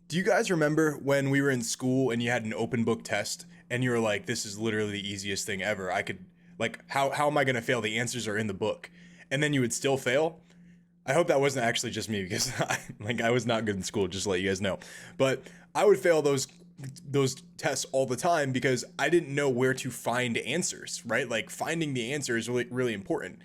Do you guys remember when we were in school and you had an open book test and you were like, this is literally the easiest thing ever? I could, like, how am I going to fail? The answers are in the book. And then you would still fail? I hope that wasn't actually just me because I was not good in school, just to let you guys know. But I would fail those tests all the time because I didn't know where to find answers, right? Like finding the answer is really, really important.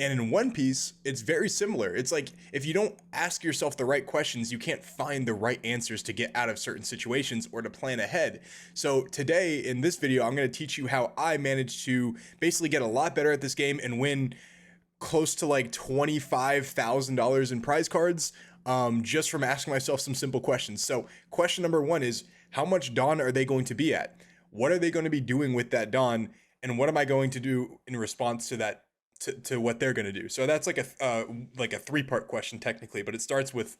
And in One Piece, it's very similar. It's like if you don't ask yourself the right questions, you can't find the right answers to get out of certain situations or to plan ahead. So today in this video, I'm going to teach you how I managed to basically get a lot better at this game and win close to like $25,000 in prize cards, just from asking myself some simple questions. So question number one is, how much Dawn are they going to be at? What are they going to be doing with that Dawn? And what am I going to do in response to that, to what they're going to do? So that's like a three-part question technically, but it starts with,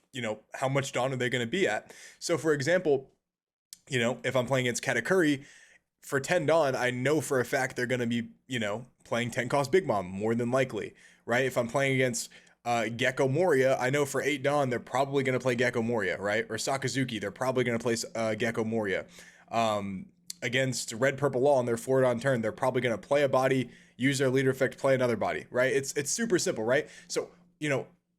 how much Dawn are they going to be at? So for example, if I'm playing against Katakuri, for 10 Dawn, I know for a fact they're going to be, playing 10 cost Big Mom, more than likely, right? If I'm playing against Gecko Moria, I know for 8 Dawn, they're probably going to play Gecko Moria, right? Or Sakazuki, they're probably going to play Gecko Moria. Against Red Purple Law on their 4 Dawn turn, they're probably going to play a body, use their leader effect, play another body, right? It's super simple, right? So,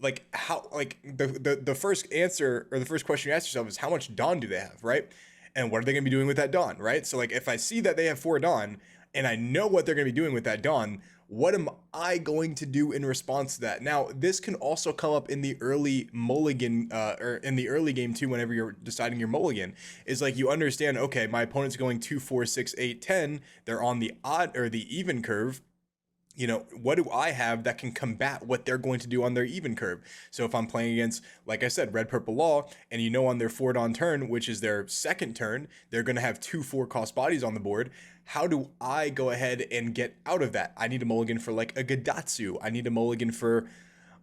like how, like the first answer or the first question you ask yourself is, how much Dawn do they have, right? And what are they going to be doing with that Dawn, right? So like if I see that they have 4 Dawn and I know what they're going to be doing with that Dawn, what am I going to do in response to that? Now, this can also come up in the early mulligan, or in the early game too, whenever you're deciding your mulligan, is like you understand, okay, my opponent's going 2, 4, 6, 8, 10. They're on the odd or the even curve. What do I have that can combat what they're going to do on their even curve? So if I'm playing against, like I said, Red Purple Law, and on their 4 Dawn turn, which is their second turn, they're going to have 2 4-cost bodies on the board. How do I go ahead and get out of that? I need a mulligan for like a Gadatsu. I need a mulligan for,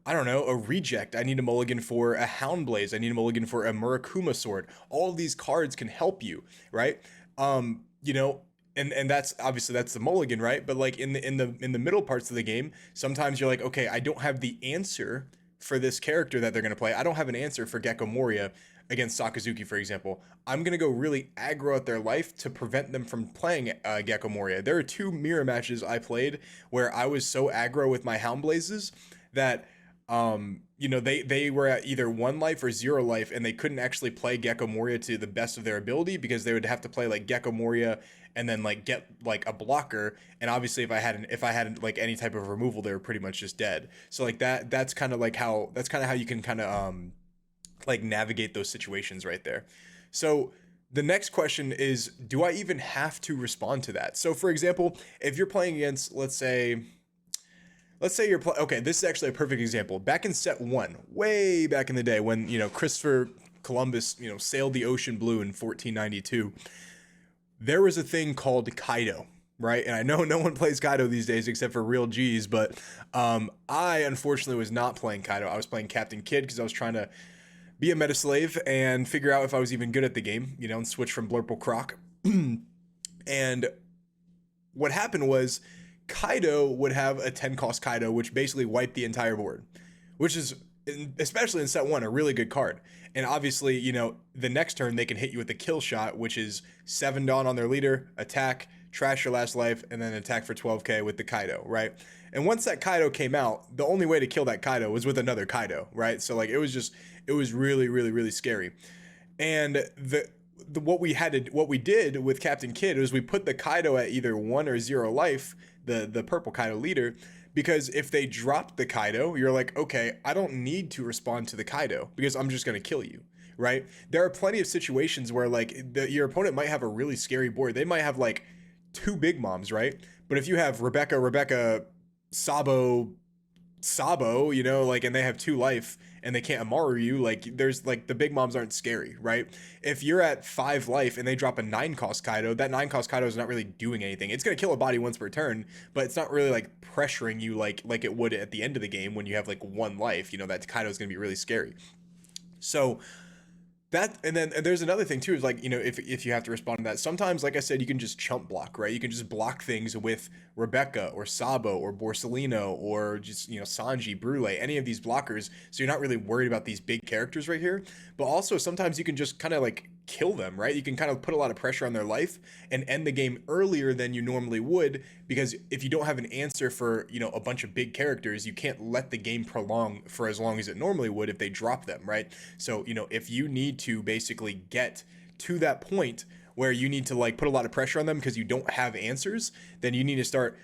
I don't know, a Reject. I need a mulligan for a Houndblaze. I need a mulligan for a Murakuma Sword. All of these cards can help you, right? And that's obviously that's the mulligan, right? But like in the middle parts of the game, sometimes you're like, okay, I don't have the answer for this character that they're gonna play. I don't have an answer for Gecko Moria against Sakazuki, for example. I'm gonna go really aggro at their life to prevent them from playing Gecko Moria. There are 2 mirror matches I played where I was so aggro with my Hound Blazes that they were at either 1 life or 0 life, and they couldn't actually play Gecko Moria to the best of their ability because they would have to play like Gecko Moria and then like get like a blocker. And obviously if I had like any type of removal, they were pretty much just dead. So like that's kind of how you can kind of like navigate those situations right there. So the next question is, do I even have to respond to that? So for example, if you're playing against, let's say okay, this is actually a perfect example. Back in set 1, way back in the day when, Christopher Columbus, sailed the ocean blue in 1492, there was a thing called Kaido, right? And I know no one plays Kaido these days except for real G's, but I unfortunately was not playing Kaido. I was playing Captain Kidd because I was trying to be a meta slave and figure out if I was even good at the game, and switch from Blurple Croc. And what happened was Kaido would have a 10 cost Kaido, which basically wiped the entire board, which is, especially in set 1, a really good card. And obviously, the next turn they can hit you with the kill shot, which is 7 Dawn on their leader, attack, trash your last life, and then attack for 12k with the Kaido, right? And once that Kaido came out, the only way to kill that Kaido was with another Kaido, right? So like it was really, really, really scary. And what we did with Captain Kidd was we put the Kaido at either 1 or 0 life, the purple Kaido leader, because if they dropped the Kaido, you're like, okay, I don't need to respond to the Kaido because I'm just going to kill you, right? There are plenty of situations where like your opponent might have a really scary board. They might have like 2 Big Moms, right? But if you have Rebecca, Sabo, and they have 2 life and they can't Amaru you, like there's like the Big Moms aren't scary, right? If you're at 5 life and they drop a 9 cost Kaido, that 9 cost Kaido is not really doing anything. It's gonna kill a body once per turn, but it's not really like pressuring you like it would at the end of the game when you have like 1 life. That Kaido is gonna be really scary. So That and there's another thing too is like, you know, if you have to respond to that, sometimes like I said, you can just chump block, right? You can just block things with Rebecca or Sabo or Borsellino or just, you know, Sanji, Brule, any of these blockers, so you're not really worried about these big characters right here. But also sometimes you can just kind of like kill them, right? You can kind of put a lot of pressure on their life and end the game earlier than you normally would, because if you don't have an answer for, you know, a bunch of big characters, you can't let the game prolong for as long as it normally would if they drop them, right? So, you know, if you need to basically get to that point where you need to like put a lot of pressure on them because you don't have answers, then you need to start,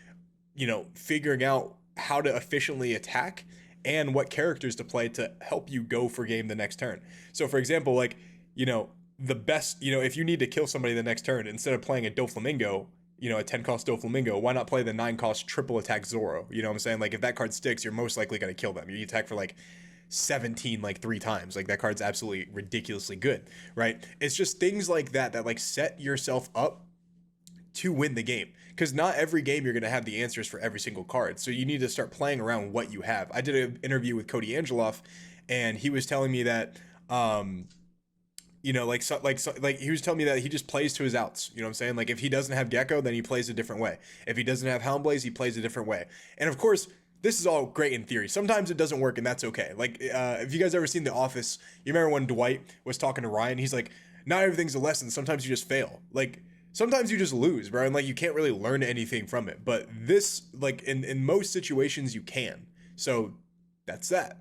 you know, figuring out how to efficiently attack and what characters to play to help you go for game the next turn. So for example, like, you know, the best, you know, if you need to kill somebody the next turn, instead of playing a Doflamingo, you know, a 10 cost Doflamingo, why not play the 9 cost triple attack Zoro? You know what I'm saying? Like if that card sticks, you're most likely going to kill them. You attack for like 17 like 3 times. Like that card's absolutely ridiculously good, right? It's just things like that that like set yourself up to win the game, because not every game you're going to have the answers for every single card, so you need to start playing around what you have. I did an interview with Cody Angeloff, and he was telling me that you know, like he was telling me that he just plays to his outs. You know what I'm saying? Like if he doesn't have Gecko, then he plays a different way. If he doesn't have Houndblaze, he plays a different way. And of course, this is all great in theory. Sometimes it doesn't work, and that's okay. Like if you guys ever seen The Office, you remember when Dwight was talking to Ryan? He's like, not everything's a lesson. Sometimes you just fail. Like sometimes you just lose, bro, and like you can't really learn anything from it. But this, like in most situations, you can. So that's that.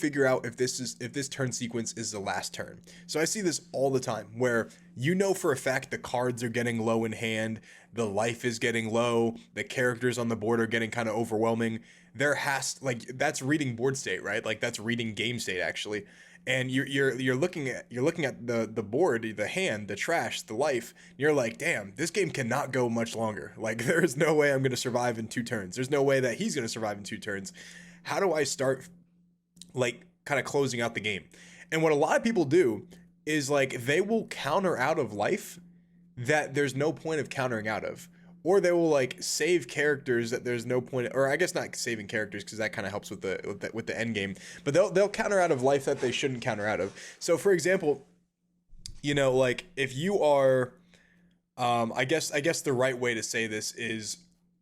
Figure out if this turn sequence is the last turn. So I see this all the time where you know for a fact the cards are getting low in hand, the life is getting low, the characters on the board are getting kind of overwhelming. There has like that's reading board state, right? Like that's reading game state actually. And you're looking at the board, the hand, the trash, the life. And you're like, damn, this game cannot go much longer. Like there is no way I'm gonna survive in 2 turns. There's no way that he's gonna survive in 2 turns. How do I start like kind of closing out the game? And what a lot of people do is like they will counter out of life that there's no point of countering out of, or they will like save characters that there's no point, or I guess not saving characters because that kind of helps with the end game, but they'll counter out of life that they shouldn't counter out of. So for example, you know, like if you are I guess the right way to say this is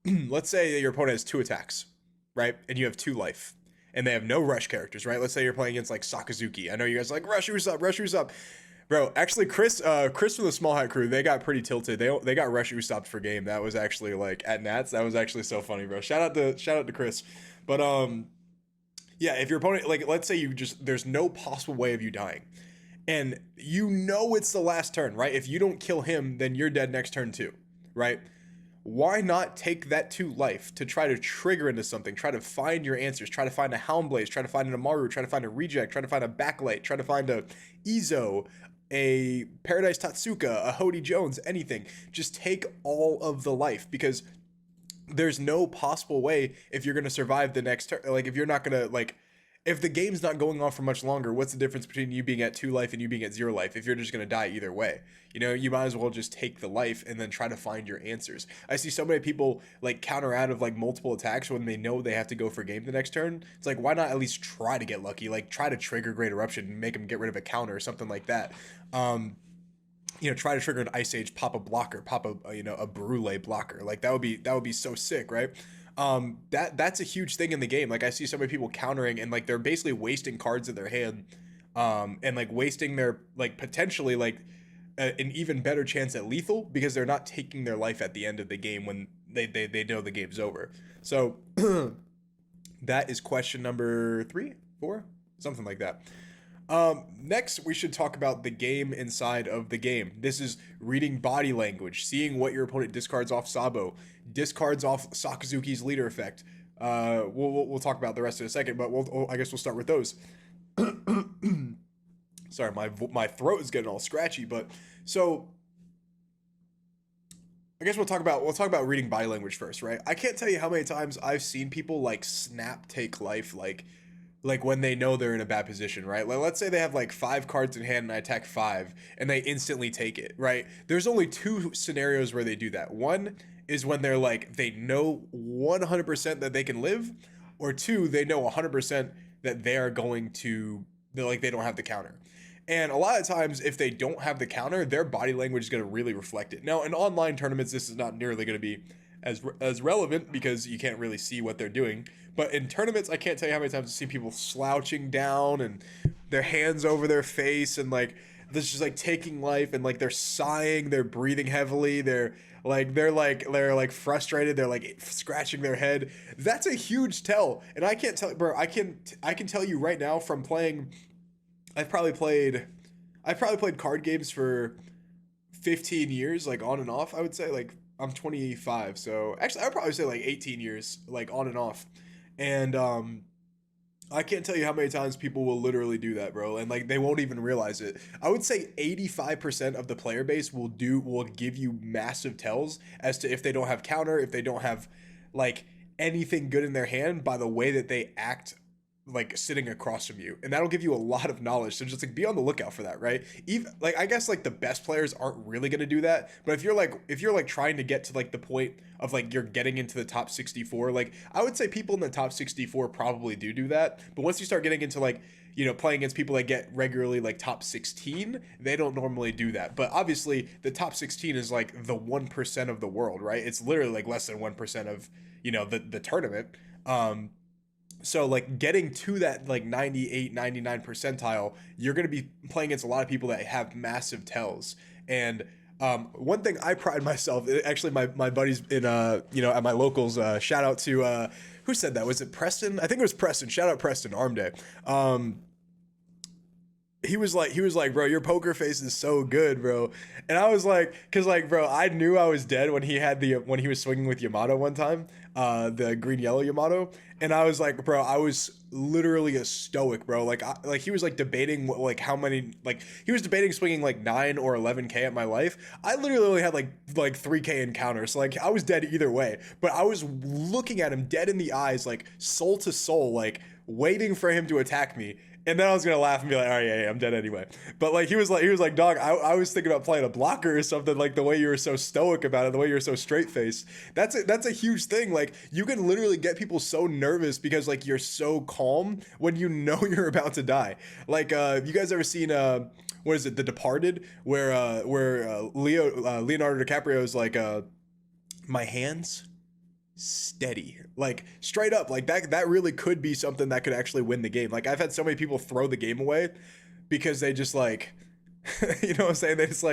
let's say that your opponent has 2 attacks, right? And you have 2 life. And they have no rush characters, right? Let's say you're playing against like Sakazuki. I know you guys are like rush Usopp, rush Usopp. Bro, actually Chris from the Small Hat Crew, they got pretty tilted. They got rush Usopp for game. That was actually like at Nats. That was actually so funny, bro. Shout out to Chris. But yeah, if your opponent, like let's say you just there's no possible way of you dying. And you know it's the last turn, right? If you don't kill him, then you're dead next turn too, right? Why not take that 2 life to try to trigger into something, try to find your answers, try to find a Houndblaze, try to find an Amaru, try to find a Reject, try to find a Backlight, try to find a Izo, a Paradise Tatsuka, a Hody Jones, anything. Just take all of the life, because there's no possible way if you're going to survive the next turn. Like if you're not going to like if the game's not going on for much longer, what's the difference between you being at 2 life and you being at 0 life if you're just going to die either way? You know, you might as well just take the life and then try to find your answers. I see so many people like counter out of like multiple attacks when they know they have to go for game the next turn. It's like, why not at least try to get lucky? Like try to trigger Great Eruption and make them get rid of a counter or something like that. You know, try to trigger an Ice Age, pop a blocker, pop a you know, a Brule blocker. Like that would be so sick, right? That's a huge thing in the game. Like I see so many people countering and like they're basically wasting cards in their hand, and like wasting their like potentially like an even better chance at lethal because they're not taking their life at the end of the game when they know the game's over. So that is question number 3, 4, something like that. Next, we should talk about the game inside of the game. This is reading body language, seeing what your opponent discards off Sabo, discards off Sakazuki's leader effect. We'll talk about the rest in a second, but I guess we'll start with those. Sorry, my throat is getting all scratchy, but so I guess we'll talk about reading body language first, right? I can't tell you how many times I've seen people like snap take life like when they know they're in a bad position, right? Like let's say they have like 5 cards in hand and I attack 5 and they instantly take it, right? There's only 2 scenarios where they do that. One is when they're like they know 100% that they can live, or two, they know 100% that they are going to, they're like, they don't have the counter. And a lot of times, if they don't have the counter, their body language is going to really reflect it. Now, in online tournaments, this is not nearly going to be as relevant because you can't really see what they're doing. But in tournaments, I can't tell you how many times I've seen people slouching down and their hands over their face and like this just like taking life, and like they're sighing, they're breathing heavily, they're like frustrated, they're like scratching their head. That's a huge tell. And I can't tell, bro. I can tell you right now from playing. I've probably played card games for 15 years, like on and off. I would say, like, I'm 25, so actually I would probably say like 18 years, like on and off. And I can't tell you how many times people will literally do that, bro, and like they won't even realize it. I would say 85% of the player base will give you massive tells as to if they don't have counter, if they don't have like anything good in their hand by the way that they act like sitting across from you, and that'll give you a lot of knowledge. So just like be on the lookout for that, right? Even like I guess like the best players aren't really going to do that, but if you're like trying to get to like the point of like you're getting into the top 64, like I would say people in the top 64 probably do that. But once you start getting into like, playing against people that get regularly like top 16, they don't normally do that. But obviously the top 16 is like the 1% of the world, right? It's literally like less than 1% of the tournament. So like getting to that like 98, 99 percentile, you're going to be playing against a lot of people that have massive tells. And one thing I pride myself, actually my buddies in at my locals, shout out to who said that? Was it Preston? I think it was Preston. Shout out Preston, Arm Day. He was like, bro, your poker face is so good, bro. And I was like, cause like, bro, I knew I was dead when he was swinging with Yamato one time, the green yellow Yamato. And I was like, bro, I was literally a stoic, bro. Like he was like debating like how many, like he was debating swinging like 9 or 11K at my life. I literally only had like 3K in counter. So like I was dead either way, but I was looking at him dead in the eyes, like soul to soul, like waiting for him to attack me. And then I was gonna laugh and be like, "Oh yeah, I'm dead anyway." But like he was like, "Dog, I was thinking about playing a blocker or something." Like the way you were so stoic about it, the way you were so straight faced. That's a huge thing. Like you can literally get people so nervous because like you're so calm when you know you're about to die. Like you guys ever seen what is it, The Departed, where Leonardo DiCaprio is like my hands steady, like straight up, like that really could be something that could actually win the game. Like I've had so many people throw the game away because they just like you know what I'm saying, they just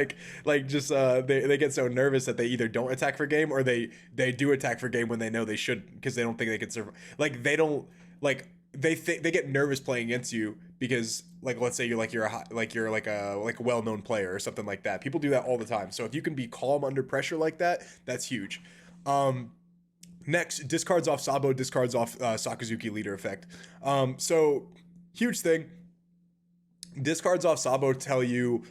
just they get so nervous that they either don't attack for game or they do attack for game when they know they shouldn't because they don't think they can survive. Like they don't like they get nervous playing against you because like let's say you're a well-known player or something like that. People do that all the time. So if you can be calm under pressure like that, that's huge. Next, discards off Sabo, discards off Sakazuki leader effect. So huge thing. Discards off Sabo tell you,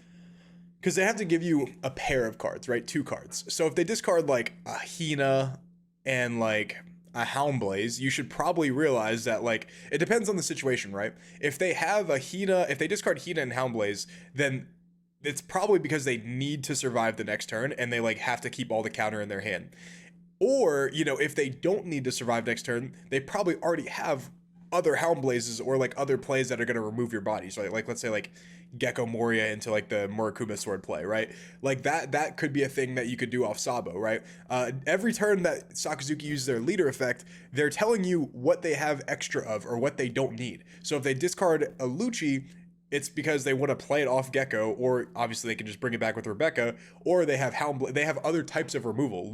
because they have to give you a pair of cards, right? 2 cards. So if they discard like a Hina and like a Houndblaze, you should probably realize that like it depends on the situation, right? If they have a Hina, if they discard Hina and Houndblaze, then it's probably because they need to survive the next turn and they like have to keep all the counter in their hand. Or, if they don't need to survive next turn, they probably already have other Houndblazes or like other plays that are going to remove your body. So like let's say like Gecko Moria into like the Murakuma sword play, right? Like that could be a thing that you could do off Sabo, right? Every turn that Sakazuki uses their leader effect, they're telling you what they have extra of or what they don't need. So if they discard a Lucci, it's because they want to play it off Gecko, or obviously they can just bring it back with Rebecca, or they have they have other types of removal.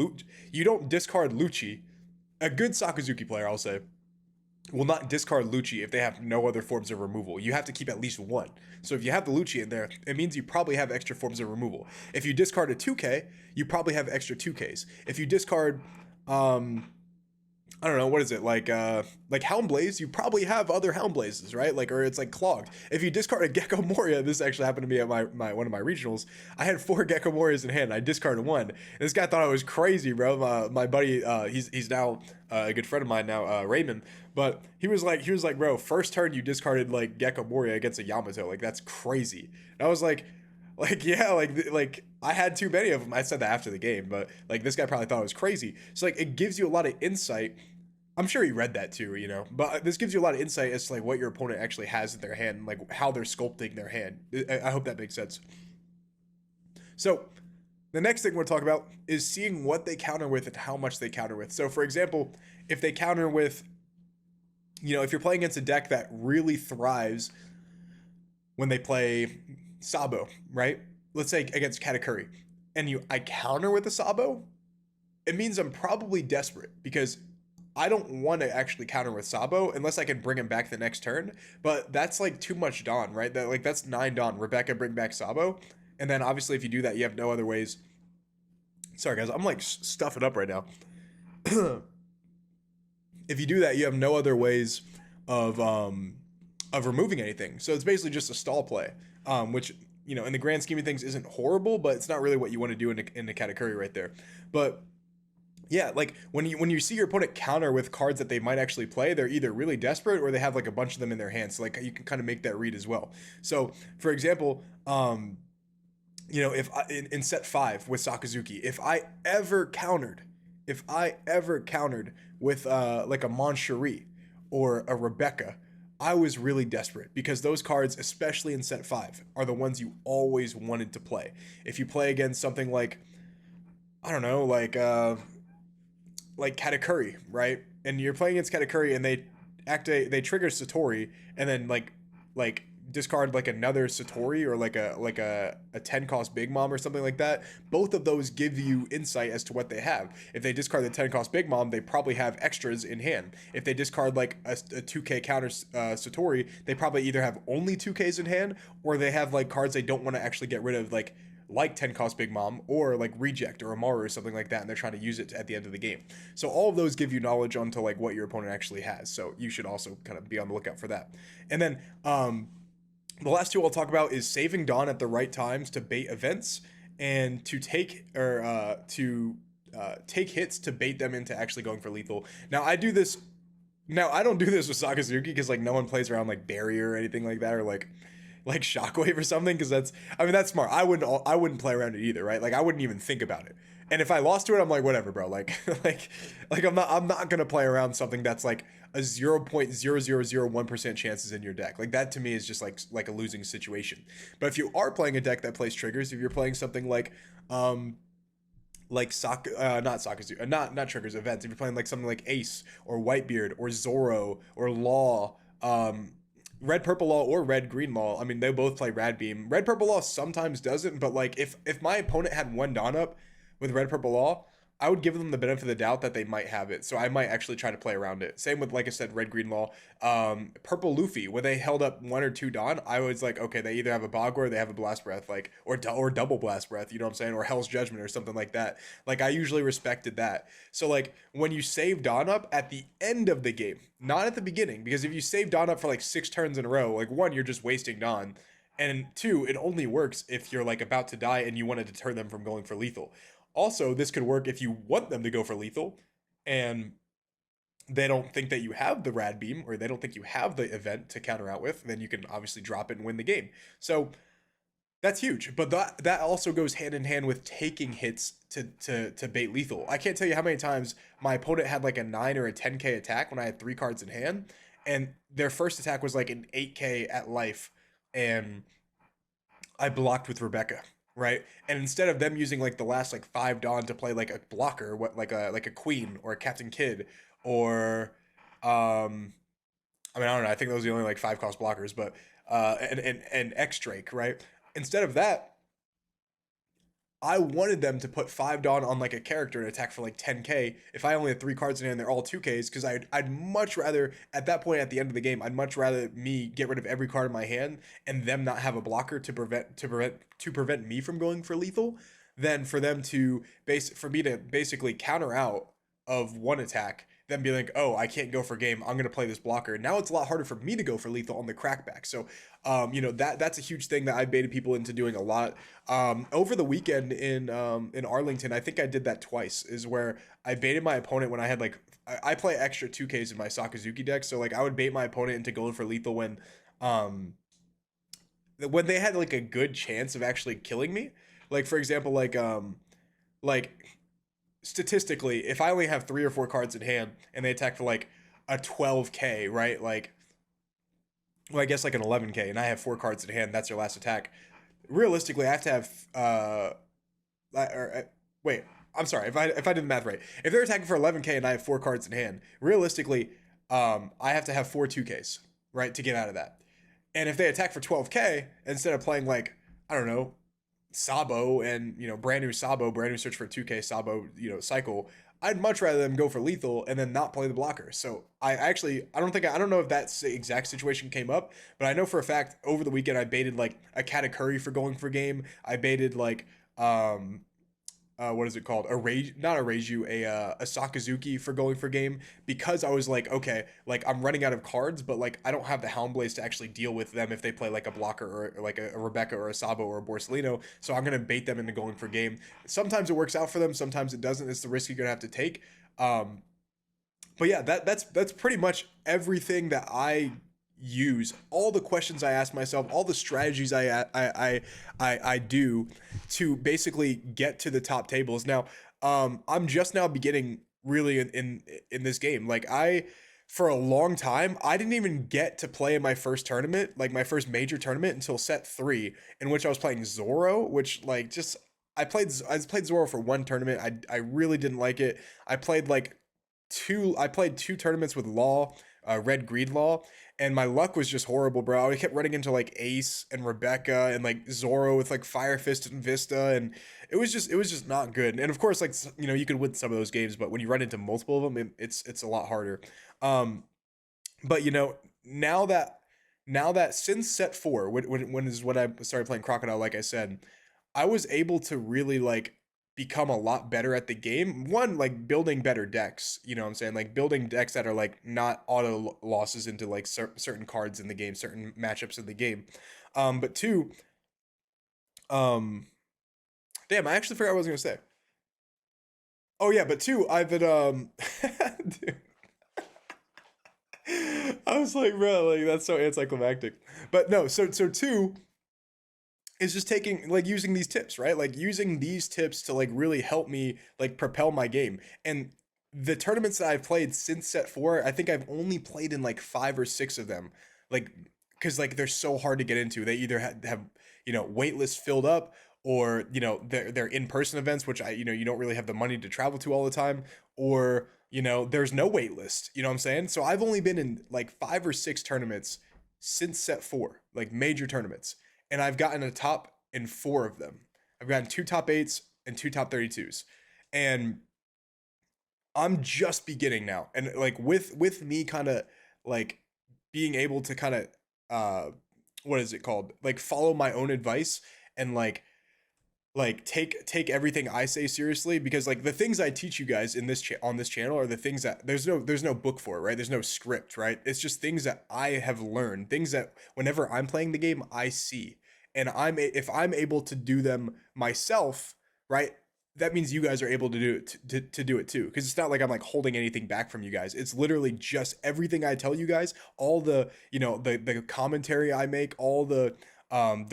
You don't discard Lucci. A good Sakazuki player, I'll say, will not discard Lucci if they have no other forms of removal. You have to keep at least one. So if you have the Lucci in there, it means you probably have extra forms of removal. If you discard a 2K, you probably have extra 2Ks. If you discard I don't know, what is it, like Houndblaze, you probably have other Houndblazes, right? Like, or it's like clogged. If you discard a Gecko Moria, this actually happened to me at my one of my regionals. I had 4 Gecko Morias in hand. I discarded 1. And this guy thought I was crazy, bro. My buddy, he's now a good friend of mine now, Raymond. But he was like, bro, first turn you discarded like Gecko Moria against a Yamato. Like that's crazy. And I was like yeah, like I had too many of them. I said that after the game, but like this guy probably thought I was crazy. So like it gives you a lot of insight I'm sure he read that too, But this gives you a lot of insight as to like what your opponent actually has in their hand, and like how they're sculpting their hand. I hope that makes sense. So the next thing we're talking about is seeing what they counter with and how much they counter with. So for example, if they counter with, if you're playing against a deck that really thrives when they play Sabo, right? Let's say against Katakuri, and I counter with a Sabo, it means I'm probably desperate because I don't want to actually counter with Sabo unless I can bring him back the next turn. But that's like too much Dawn, right? That's 9 Dawn. Rebecca, bring back Sabo, and then obviously if you do that, you have no other ways. Sorry guys, I'm like stuffing up right now. If you do that, you have no other ways of removing anything. So it's basically just a stall play, which in the grand scheme of things isn't horrible, but it's not really what you want to do in the Katakuri right there. But yeah, like when you see your opponent counter with cards that they might actually play, they're either really desperate or they have like a bunch of them in their hands. So like you can kind of make that read as well. So for example, if in set 5 with Sakazuki, if I ever countered with like a Mon Cherie or a Rebecca, I was really desperate because those cards, especially in set 5, are the ones you always wanted to play. If you play against something like, I don't know, like Katakuri, right? And you're playing against Katakuri and they trigger Satori and then like discard like another Satori or like a 10 cost Big Mom or something like that. Both of those give you insight as to what they have. If they discard the 10 cost Big Mom, they probably have extras in hand. If they discard like a 2k counter Satori, they probably either have only 2ks in hand or they have like cards they don't want to actually get rid of, like 10 cost Big Mom or like Reject or Amaru or something like that, and they're trying to use it at the end of the game. So all of those give you knowledge onto like what your opponent actually has. So you should also kind of be on the lookout for that. And then the last two I'll talk about is saving Dawn at the right times to bait events and to take hits to bait them into actually going for lethal. Now I do this. Now I don't do this with Sakazuki because like no one plays around like barrier or anything like that, or like shockwave or something, because that's smart. I wouldn't play around it either, right? Like I wouldn't even think about it. And if I lost to it, I'm like, whatever, bro. Like like I'm not gonna play around something that's like a 0.0001% chances in your deck. Like that to me is just like a losing situation. But if you are playing a deck that plays triggers, if you're playing something not Sakazu, not triggers, events. If you're playing like something like Ace or Whitebeard or Zoro or Law, Red Purple Law or Red Green Law. I mean, they both play Rad Beam. Red Purple Law sometimes doesn't, but like if my opponent had one Dawn up with Red Purple Law, I would give them the benefit of the doubt that they might have it. So I might actually try to play around it. Same with, like I said, Red Green Law. Purple Luffy, when they held up 1 or 2 Dawn, I was like, okay, they either have a Bog or they have a Blast Breath, like or double Blast Breath. You know what I'm saying? Or Hell's Judgment or something like that. Like I usually respected that. So like when you save Dawn up at the end of the game, not at the beginning, because if you save Dawn up for like 6 turns in a row, like one, you're just wasting Dawn. And two, it only works if you're like about to die and you want to deter them from going for lethal. Also, this could work if you want them to go for lethal and they don't think that you have the Rad Beam or they don't think you have the event to counter out with, then you can obviously drop it and win the game. So that's huge. But that also goes hand in hand with taking hits to bait lethal. I can't tell you how many times my opponent had like a 9 or a 10k attack when I had 3 cards in hand, and their first attack was like an 8k at life, and I blocked with Rebecca, right? And instead of them using like the last like 5 Dawn to play like a blocker, what like a Queen or a Captain Kidd or I mean, I don't know. I think those are the only like 5 cost blockers, but and X Drake, right? Instead of that, I wanted them to put 5 Dawn on like a character and attack for like 10k. If I only had 3 cards in hand, they're all 2ks, because I'd much rather at that point at the end of the game, I'd much rather me get rid of every card in my hand and them not have a blocker to prevent me from going for lethal, than for them to for me to basically counter out of one attack, then be like, oh, I can't go for game, I'm gonna play this blocker. Now it's a lot harder for me to go for lethal on the crackback. So that's a huge thing that I baited people into doing a lot. Over the weekend in Arlington, I think I did that twice. Is where I baited my opponent when I had like I play extra 2Ks in my Sakazuki deck, so like I would bait my opponent into going for lethal um when they had like a good chance of actually killing me. Like for example, like statistically, if I only have 3 or 4 cards in hand and they attack for like a 12k, right? Like, well, I guess like an 11k, and I have 4 cards in hand. That's their last attack. Realistically, I have to have wait, I'm sorry if I did the math right. If they're attacking for 11k and I have 4 cards in hand, realistically, I have to have 4 2ks, right, to get out of that. And if they attack for 12k instead of playing like, I don't know, Sabo and, brand new Sabo, brand new search for 2k Sabo, cycle, I'd much rather them go for lethal and then not play the blocker. So I don't know if that exact situation came up, but I know for a fact over the weekend I baited like a Katakuri for going for game. I baited like what is it called? A rage, not a Reiju, a Sakazuki for going for game, because I was like, okay, like I'm running out of cards, but like I don't have the Hound Blaze to actually deal with them if they play like a blocker or like a Rebecca or a Sabo or a Borsalino. So I'm gonna bait them into going for game. Sometimes it works out for them, sometimes it doesn't. It's the risk you're gonna have to take. Um, but yeah, that's pretty much everything that I use, all the questions I ask myself, all the strategies I do to basically get to the top tables. Now, I'm just now beginning really in this game. Like I, for a long time, I didn't even get to play in my first tournament, like my first major tournament, until set 3, in which I was playing Zoro, which like just I played Zoro for one tournament. I really didn't like it. I played 2 tournaments with Law, Red Greed Law, and my luck was just horrible, bro. I kept running into like Ace and Rebecca and like Zoro with like Fire Fist and Vista, and it was just not good. And of course, like you could win some of those games, but when you run into multiple of them, it's a lot harder. Um, but now that since set 4, when is when I started playing Crocodile, like I said, I was able to really like become a lot better at the game. One, like building better decks, you know what I'm saying? Like building decks that are like not auto losses into like certain cards in the game, certain matchups in the game. But two, um, damn, I actually forgot what I was gonna say. Oh yeah, but two, I've been dude, I was like, bro, like that's so anticlimactic. But no, so two is just taking like using these tips, right? Like using these tips to like really help me like propel my game. And the tournaments that I've played since set 4, I think I've only played in like 5 or 6 of them. Like, because like they're so hard to get into. They either have wait lists filled up, or they're in-person events, which you don't really have the money to travel to all the time, or there's no wait list. You know what I'm saying? So I've only been in like 5 or 6 tournaments since set 4, like major tournaments, and I've gotten a top in 4 of them. I've gotten 2 top 8s and 2 top 32s, and I'm just beginning now. And like with me kind of like being able to kind of uh what is it called? Like follow my own advice, and like take everything I say seriously, because like the things I teach you guys in on this channel are the things that there's no book for, right? There's no script, right? It's just things that I have learned, things that whenever I'm playing the game I see, and if I'm able to do them myself, right? That means you guys are able to do it to do it too, because it's not like I'm like holding anything back from you guys. It's literally just everything I tell you guys, all the the commentary I make, all the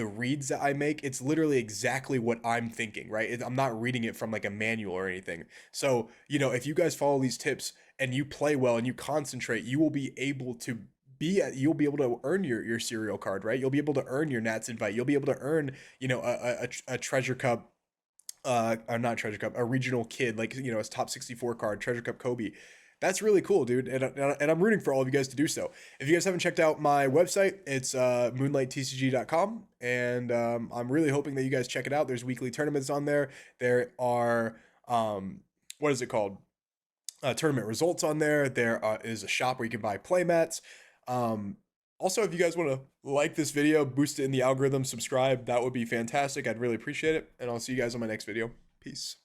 reads that I make, it's literally exactly what I'm thinking, right? I'm not reading it from like a manual or anything. So, if you guys follow these tips and you play well and you concentrate, you will be able to you'll be able to earn your serial card, right? You'll be able to earn your Nats invite. You'll be able to earn, a treasure cup, not treasure cup, a regional kid, like his top 64 card, treasure cup Kobe. That's really cool, dude, and I'm rooting for all of you guys to do so. If you guys haven't checked out my website, it's moonlighttcg.com, and I'm really hoping that you guys check it out. There's weekly tournaments on there. There are what is it called, tournament results on there. There is a shop where you can buy playmats. um Also, if you guys want to like this video, boost it in the algorithm, subscribe, that would be fantastic. I'd really appreciate it, and I'll see you guys on my next video. Peace.